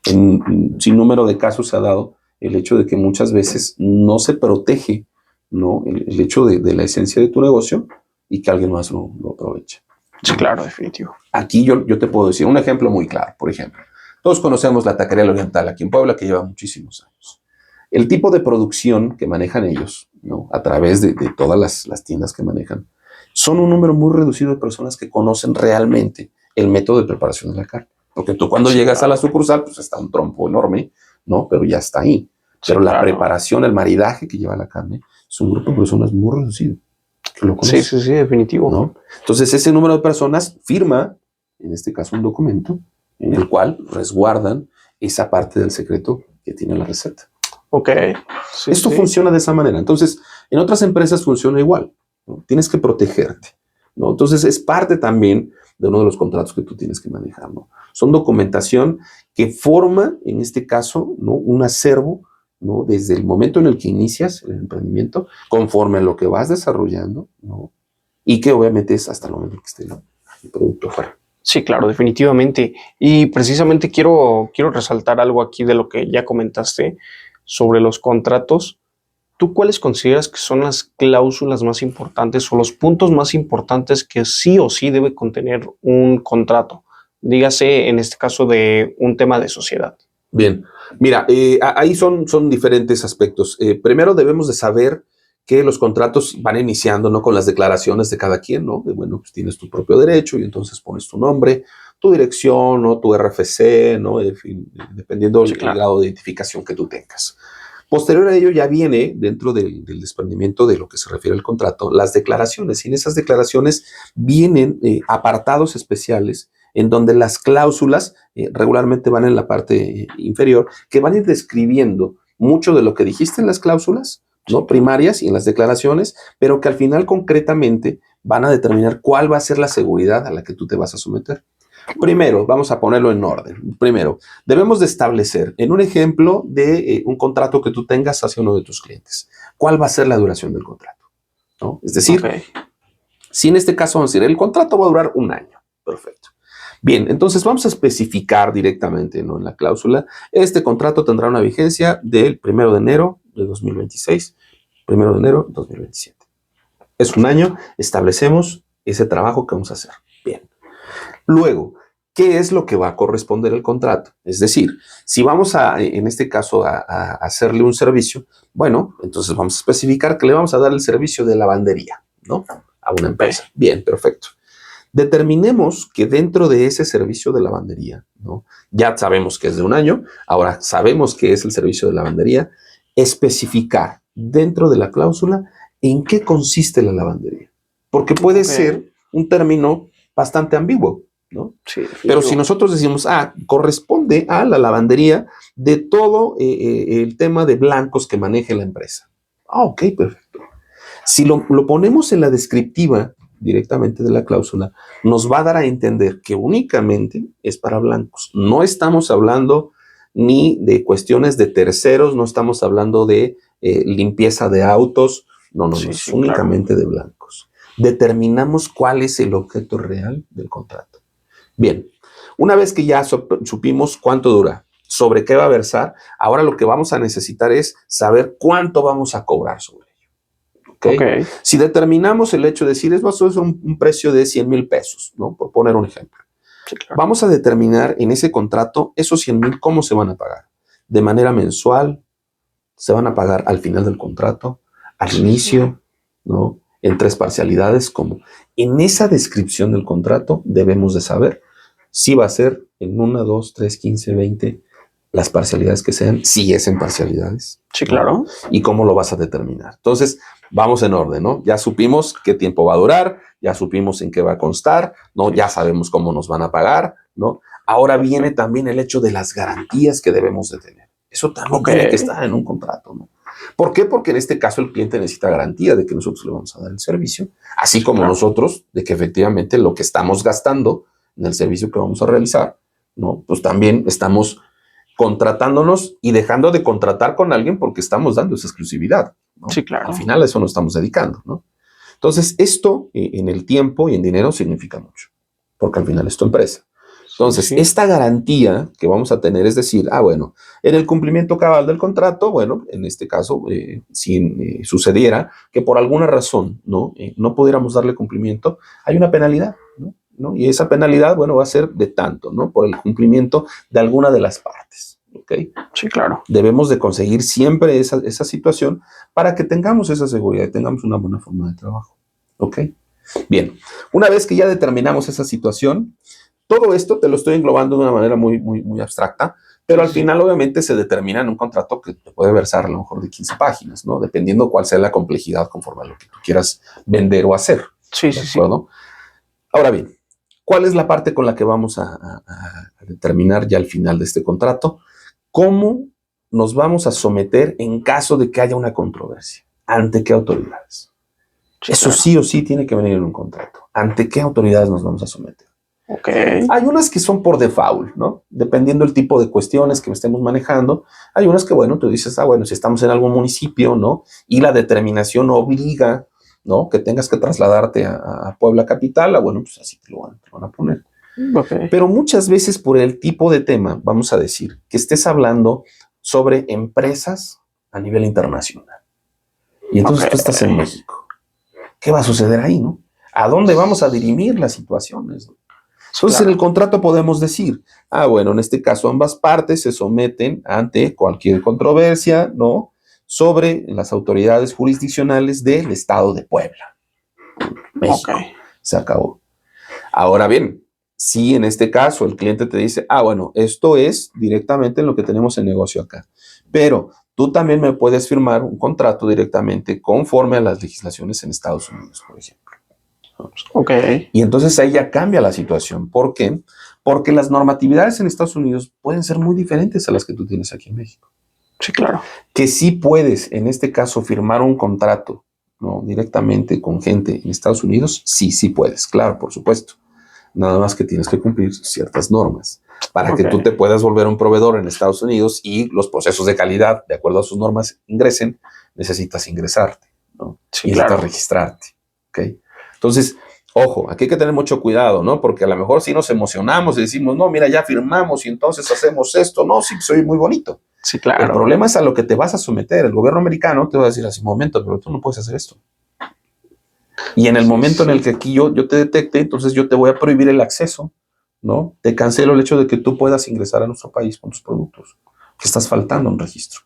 S3: En sin número de casos se ha dado el hecho de que muchas veces no se protege, ¿no?, el hecho de la esencia de tu negocio y que alguien más lo aproveche.
S2: Sí, claro, definitivo.
S3: Aquí yo te puedo decir un ejemplo muy claro. Por ejemplo, todos conocemos la Taquería El Oriental aquí en Puebla, que lleva muchísimos años. El tipo de producción que manejan ellos, ¿no?, a través de todas las tiendas que manejan, son un número muy reducido de personas que conocen realmente el método de preparación de la carne. Porque tú cuando llegas a la sucursal, pues está un trompo enorme, ¿no?, pero ya está ahí. Pero la preparación, el maridaje que lleva la carne, es un grupo de personas muy reducido que lo conocen.
S2: Sí, definitivo.
S3: ¿No? Entonces, ese número de personas firma, en este caso, un documento en el cual resguardan esa parte del secreto que tiene la receta.
S2: Ok.
S3: Esto funciona de esa manera. Entonces, en otras empresas funciona igual, ¿no? Tienes que protegerte, ¿no? Entonces, es parte también de uno de los contratos que tú tienes que manejar, ¿no? Son documentación que forma, en este caso, ¿no?, un acervo, ¿no?, desde el momento en el que inicias el emprendimiento, conforme a lo que vas desarrollando, ¿no?, y que obviamente es hasta el momento en que esté el producto fuera.
S2: Sí, claro, definitivamente. Y precisamente quiero resaltar algo aquí de lo que ya comentaste sobre los contratos. ¿Tú cuáles consideras que son las cláusulas más importantes o los puntos más importantes que sí o sí debe contener un contrato? Dígase, en este caso, de un tema de sociedad.
S3: Bien, mira, ahí son diferentes aspectos. Primero debemos de saber que los contratos van iniciando, ¿no?, con las declaraciones de cada quien, ¿no? De, bueno, pues tienes tu propio derecho y entonces pones tu nombre, tu dirección o tu RFC, ¿no? En fin, dependiendo del
S2: claro.
S3: grado de identificación que tú tengas. Posterior a ello ya viene, dentro del desprendimiento de lo que se refiere al contrato, las declaraciones. Y en esas declaraciones vienen apartados especiales en donde las cláusulas regularmente van en la parte inferior, que van a ir describiendo mucho de lo que dijiste en las cláusulas, ¿no? Primarias y en las declaraciones, pero que al final concretamente van a determinar cuál va a ser la seguridad a la que tú te vas a someter. Primero, vamos a ponerlo en orden. Primero, debemos de establecer, en un ejemplo de un contrato que tú tengas hacia uno de tus clientes, cuál va a ser la duración del contrato, ¿no? Es decir, si en este caso vamos a decir, el contrato va a durar 1 año. Perfecto. Bien, entonces vamos a especificar directamente, ¿no? En la cláusula, este contrato tendrá una vigencia del 1 de enero de 2026, 1 de enero de 2027. Es 1 año, establecemos ese trabajo que vamos a hacer. Bien. Luego, ¿qué es lo que va a corresponder al contrato? Es decir, si vamos a, en este caso, a hacerle un servicio, bueno, entonces vamos a especificar que le vamos a dar el servicio de lavandería, ¿no? A una empresa. Bien, perfecto. Determinemos que dentro de ese servicio de lavandería, ¿no? Ya sabemos que es de 1 año, ahora sabemos que es el servicio de lavandería, especificar dentro de la cláusula en qué consiste la lavandería. Porque puede ser un término bastante ambiguo, ¿no? Sí, pero si nosotros decimos, corresponde a la lavandería de todo el tema de blancos que maneje la empresa. Ok, perfecto. Si lo ponemos en la descriptiva directamente de la cláusula, nos va a dar a entender que únicamente es para blancos. No estamos hablando ni de cuestiones de terceros, no estamos hablando de limpieza de autos, no, es únicamente de blancos. Determinamos cuál es el objeto real del contrato. Bien, una vez que ya supimos cuánto dura, sobre qué va a versar, ahora lo que vamos a necesitar es saber cuánto vamos a cobrar sobre ello. ¿Okay? Si determinamos el hecho de decir, es un precio de 100,000 pesos, ¿no? Por poner un ejemplo. Sí, claro. Vamos a determinar en ese contrato esos 100,000 cómo se van a pagar. De manera mensual, se van a pagar al final del contrato, al inicio, ¿no? En 3 parcialidades, como en esa descripción del contrato debemos de saber si va a ser en 1, 2, 3, 15, 20, las parcialidades que sean, si es en parcialidades. Sí, claro. ¿No? Y cómo lo vas a determinar. Entonces, vamos en orden, ¿no? Ya supimos qué tiempo va a durar, ya supimos en qué va a constar, ¿no? Ya sabemos cómo nos van a pagar, ¿no? Ahora viene también el hecho de las garantías que debemos de tener. Eso también tiene que estar en un contrato, ¿no? ¿Por qué? Porque en este caso el cliente necesita garantía de que nosotros le vamos a dar el servicio, así como nosotros de que efectivamente lo que estamos gastando en el servicio que vamos a realizar, ¿no? Pues también estamos contratándonos y dejando de contratar con alguien porque estamos dando esa exclusividad, ¿no? Sí, claro. Al final a eso nos estamos dedicando, ¿no? Entonces, esto en el tiempo y en dinero significa mucho, porque al final es tu empresa. Entonces, esta garantía que vamos a tener es decir, bueno, en el cumplimiento cabal del contrato, bueno, en este caso, si sucediera que por alguna razón no pudiéramos darle cumplimiento, hay una penalidad, ¿no? Y esa penalidad, bueno, va a ser de tanto, ¿no? Por el cumplimiento de alguna de las partes, ¿ok? Sí, claro. Debemos de conseguir siempre esa situación para que tengamos esa seguridad y tengamos una buena forma de trabajo, ¿ok? Bien, una vez que ya determinamos esa situación, todo esto te lo estoy englobando de una manera muy, muy, muy abstracta, pero al final obviamente se determina en un contrato que te puede versar a lo mejor de 15 páginas, ¿no? Dependiendo cuál sea la complejidad conforme a lo que tú quieras vender o hacer. Sí, ¿de acuerdo? Ahora bien, ¿cuál es la parte con la que vamos a determinar ya al final de este contrato? ¿Cómo nos vamos a someter en caso de que haya una controversia? ¿Ante qué autoridades? Sí, eso claro. Sí o sí tiene que venir en un contrato. ¿Ante qué autoridades nos vamos a someter? Okay. Hay unas que son por default, ¿no? Dependiendo del tipo de cuestiones que estemos manejando. Hay unas que, bueno, tú dices, bueno, si estamos en algún municipio, ¿no? Y la determinación obliga, ¿no? Que tengas que trasladarte a Puebla capital, bueno, pues así te lo van a poner. Okay. Pero muchas veces por el tipo de tema, vamos a decir, que estés hablando sobre empresas a nivel internacional. Y entonces tú estás en México. ¿Qué va a suceder ahí, no? ¿A dónde vamos a dirimir las situaciones? Entonces, claro. En el contrato podemos decir, bueno, en este caso ambas partes se someten ante cualquier controversia, ¿no? Sobre las autoridades jurisdiccionales del Estado de Puebla. México. Okay. Se acabó. Ahora bien, Si en este caso el cliente te dice, bueno, esto es directamente en lo que tenemos en negocio acá, pero tú también me puedes firmar un contrato directamente conforme a las legislaciones en Estados Unidos, por ejemplo.
S2: Ok.
S3: Y entonces ahí ya cambia la situación. ¿Por qué? Porque las normatividades en Estados Unidos pueden ser muy diferentes a las que tú tienes aquí en México.
S2: Sí, claro.
S3: Que sí puedes, en este caso, firmar un contrato, ¿no?, directamente con gente en Estados Unidos, sí puedes, claro, por supuesto. Nada más que tienes que cumplir ciertas normas para que tú te puedas volver un proveedor en Estados Unidos y los procesos de calidad, de acuerdo a sus normas, ingresen. Necesitas ingresarte, ¿no?
S2: Sí,
S3: necesitas registrarte, ¿ok? Entonces, ojo, aquí hay que tener mucho cuidado, ¿no? Porque a lo mejor si nos emocionamos y decimos, no, mira, ya firmamos y entonces hacemos esto. No, sí, soy muy bonito.
S2: Sí, claro.
S3: El problema es a lo que te vas a someter. El gobierno americano te va a decir así, momento, pero tú no puedes hacer esto. Y en el momento en el que aquí yo te detecte, entonces yo te voy a prohibir el acceso, ¿no? Te cancelo el hecho de que tú puedas ingresar a nuestro país con tus productos. Que estás faltando un registro.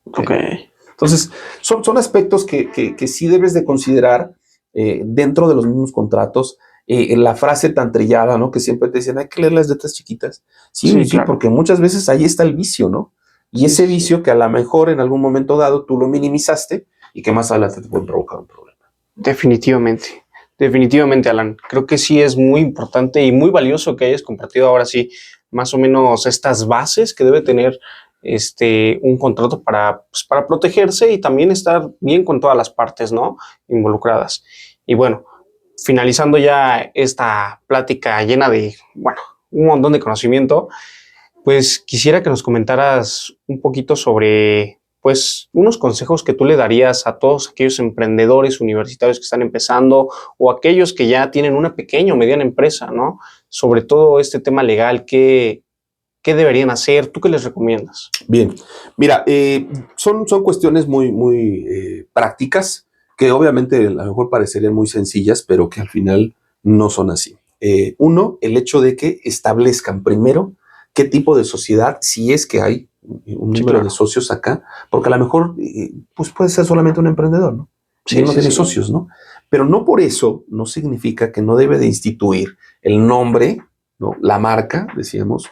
S3: ¿Okay? Entonces, son aspectos que sí debes de considerar dentro de los mismos contratos. La frase tan trillada, ¿no?, que siempre te dicen, hay que leer las letras chiquitas. Sí, claro. Porque muchas veces ahí está el vicio, ¿no? Y ese vicio que a lo mejor en algún momento dado tú lo minimizaste y que más adelante te puede provocar un problema.
S2: Definitivamente, Alan. Creo que sí es muy importante y muy valioso que hayas compartido ahora sí más o menos estas bases que debe tener un contrato para protegerse y también estar bien con todas las partes, ¿no?, involucradas. Y bueno, finalizando ya esta plática llena de, un montón de conocimiento, pues quisiera que nos comentaras un poquito sobre, pues, unos consejos que tú le darías a todos aquellos emprendedores universitarios que están empezando o aquellos que ya tienen una pequeña o mediana empresa, ¿no? Sobre todo este tema legal, ¿qué deberían hacer? ¿Tú qué les recomiendas?
S3: Bien, mira, son cuestiones muy prácticas que obviamente a lo mejor parecerían muy sencillas, pero que al final no son así. Uno, el hecho de que establezcan primero qué tipo de sociedad, si es que hay un número de socios acá, porque a lo mejor pues puede ser solamente un emprendedor, ¿no? Sí, no tiene socios, ¿no? Pero no por eso no significa que no debe de instituir el nombre, ¿no?, la marca, decíamos.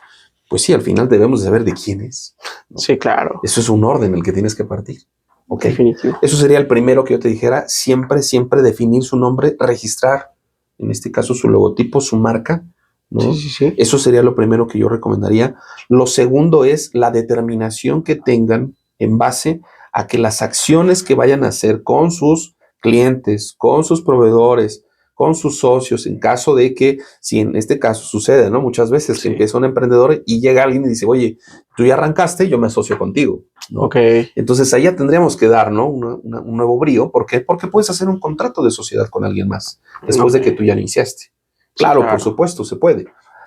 S3: Pues sí, al final debemos de saber de quién es, ¿no?
S2: Sí, claro.
S3: Eso es un orden el que tienes que partir. ¿Okay?
S2: Definitivo.
S3: Eso sería el primero que yo te dijera, siempre definir su nombre, registrar, en este caso su logotipo, su marca, ¿no? Sí. Eso sería lo primero que yo recomendaría. Lo segundo es la determinación que tengan en base a que las acciones que vayan a hacer con sus clientes, con sus proveedores, con sus socios, en caso de que, si en este caso sucede, ¿no?, muchas veces que empieza un emprendedor y llega alguien y dice, oye, tú ya arrancaste, yo me asocio contigo, ¿no? Okay. Entonces ahí ya tendríamos que dar, ¿no?, un nuevo brío. ¿Por qué? Porque puedes hacer un contrato de sociedad con alguien más después de que tú ya iniciaste. Claro, por supuesto, se puede.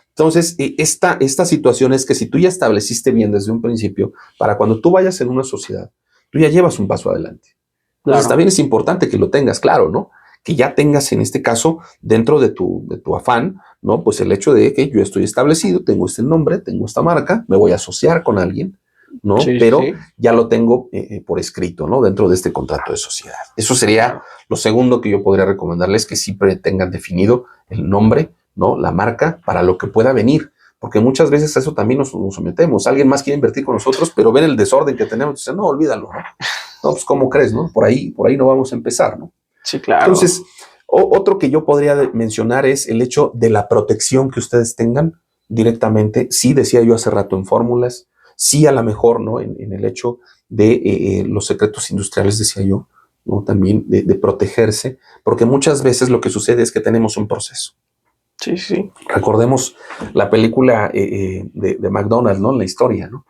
S3: Entonces, esta situación es que si tú ya estableciste bien desde un principio, para cuando tú vayas en una sociedad, tú ya llevas un paso adelante. Entonces, también es importante que lo tengas claro, ¿no? Que ya tengas, en este caso, dentro de tu afán, ¿no?, pues el hecho de que yo estoy establecido, tengo este nombre, tengo esta marca, me voy a asociar con alguien, ¿no? Sí, pero ya lo tengo por escrito, ¿no?, dentro de este contrato de sociedad. Eso sería lo segundo que yo podría recomendarles, que siempre tengan definido el nombre, ¿no?, la marca, para lo que pueda venir. Porque muchas veces a eso también nos sometemos. Alguien más quiere invertir con nosotros, pero ven el desorden que tenemos y dicen, no, olvídalo, ¿no? No, pues ¿cómo crees, no? Por ahí no vamos a empezar, ¿no?
S2: Sí, claro.
S3: Entonces, otro que yo podría mencionar es el hecho de la protección que ustedes tengan directamente. Sí, decía yo hace rato en fórmulas, sí a lo mejor, ¿no?, en el hecho de los secretos industriales, decía yo, ¿no?, también de protegerse, porque muchas veces lo que sucede es que tenemos un proceso.
S2: Sí.
S3: Recordemos la película de McDonald's, ¿no?, la historia, ¿no?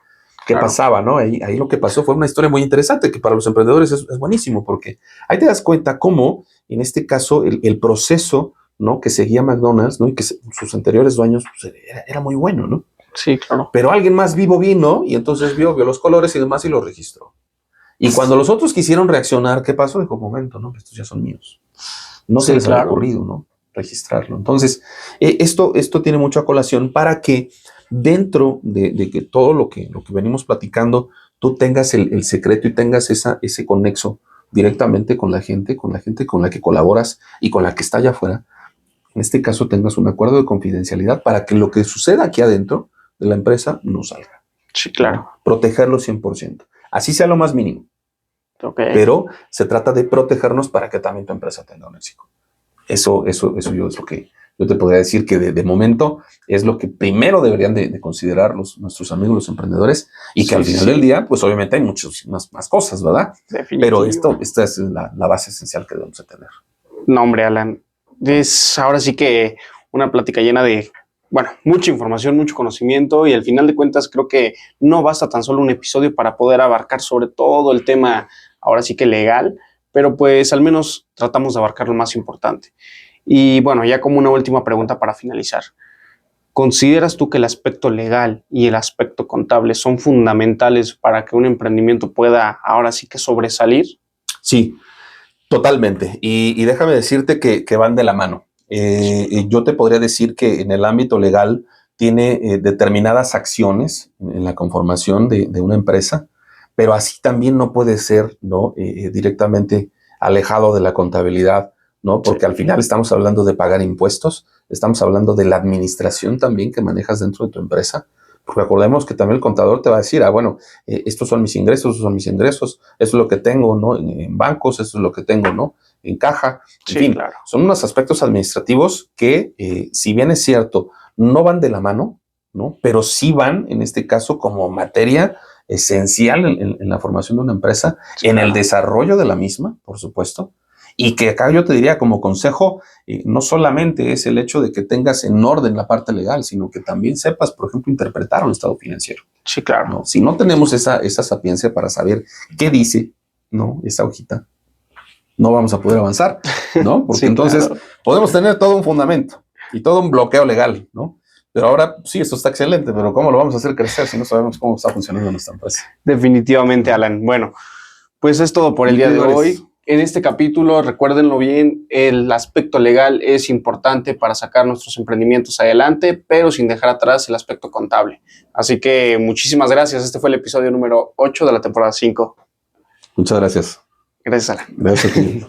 S3: ¿Qué pasaba, no? Ahí lo que pasó fue una historia muy interesante que para los emprendedores es buenísimo, porque ahí te das cuenta cómo, en este caso, el proceso, ¿no?, que seguía McDonald's, ¿no?, y que sus anteriores dueños, pues, era muy bueno, ¿no?
S2: Sí, claro.
S3: Pero alguien más vivo vino y entonces vio los colores y demás y los registró. Y cuando los otros quisieron reaccionar, ¿qué pasó? Dijo, momento, ¿no?, estos ya son míos. No se les había ocurrido, ¿no?, registrarlo. Entonces, esto tiene mucha colación para que dentro de que todo lo que venimos platicando, tú tengas el secreto y tengas ese conexo directamente con la gente con la que colaboras y con la que está allá afuera, en este caso tengas un acuerdo de confidencialidad para que lo que suceda aquí adentro de la empresa no salga.
S2: Sí, claro.
S3: Protegerlo 100%. Así sea lo más mínimo.
S2: Okay.
S3: Pero se trata de protegernos para que también tu empresa tenga un éxito. Eso yo es lo que yo te podría decir que de momento es lo que primero deberían de considerar nuestros amigos, los emprendedores, y que al final del día, pues obviamente hay muchas más cosas, ¿verdad? Pero esta es la base esencial que debemos de tener.
S2: No, hombre, Alan, es ahora sí que una plática llena de, bueno, mucha información, mucho conocimiento, y al final de cuentas creo que no basta tan solo un episodio para poder abarcar sobre todo el tema, ahora sí que legal, pero pues al menos tratamos de abarcar lo más importante. Y bueno, ya como una última pregunta para finalizar. ¿Consideras tú que el aspecto legal y el aspecto contable son fundamentales para que un emprendimiento pueda ahora sí que sobresalir?
S3: Sí, totalmente. Y déjame decirte que van de la mano. Yo te podría decir que en el ámbito legal tiene determinadas acciones en la conformación de una empresa, pero así también no puede ser, ¿no? Directamente alejado de la contabilidad, ¿no? Porque al final estamos hablando de pagar impuestos, estamos hablando de la administración también que manejas dentro de tu empresa. Porque recordemos que también el contador te va a decir, bueno, estos son mis ingresos, esto es lo que tengo, ¿no? En bancos, esto es lo que tengo, ¿no? En caja, en fin, claro. Son unos aspectos administrativos que, si bien es cierto, no van de la mano, ¿no? Pero sí van, en este caso, como materia esencial en la formación de una empresa, en el desarrollo de la misma, por supuesto. Y que acá yo te diría como consejo, no solamente es el hecho de que tengas en orden la parte legal, sino que también sepas, por ejemplo, interpretar un estado financiero.
S2: Sí, claro.
S3: ¿No? Si no tenemos esa sapiencia para saber qué dice, ¿no? Esa hojita, no vamos a poder avanzar, ¿no? Porque sí, entonces podemos tener todo un fundamento y todo un bloqueo legal, ¿no? Pero ahora sí, esto está excelente, pero ¿cómo lo vamos a hacer crecer si no sabemos cómo está funcionando nuestra empresa?
S2: Definitivamente, Alan. Bueno, pues es todo por el día de hoy. En este capítulo, recuérdenlo bien, el aspecto legal es importante para sacar nuestros emprendimientos adelante, pero sin dejar atrás el aspecto contable. Así que muchísimas gracias. Este fue el episodio número 8 de la temporada 5.
S3: Muchas gracias.
S2: Gracias, Alan.
S3: Gracias a ti.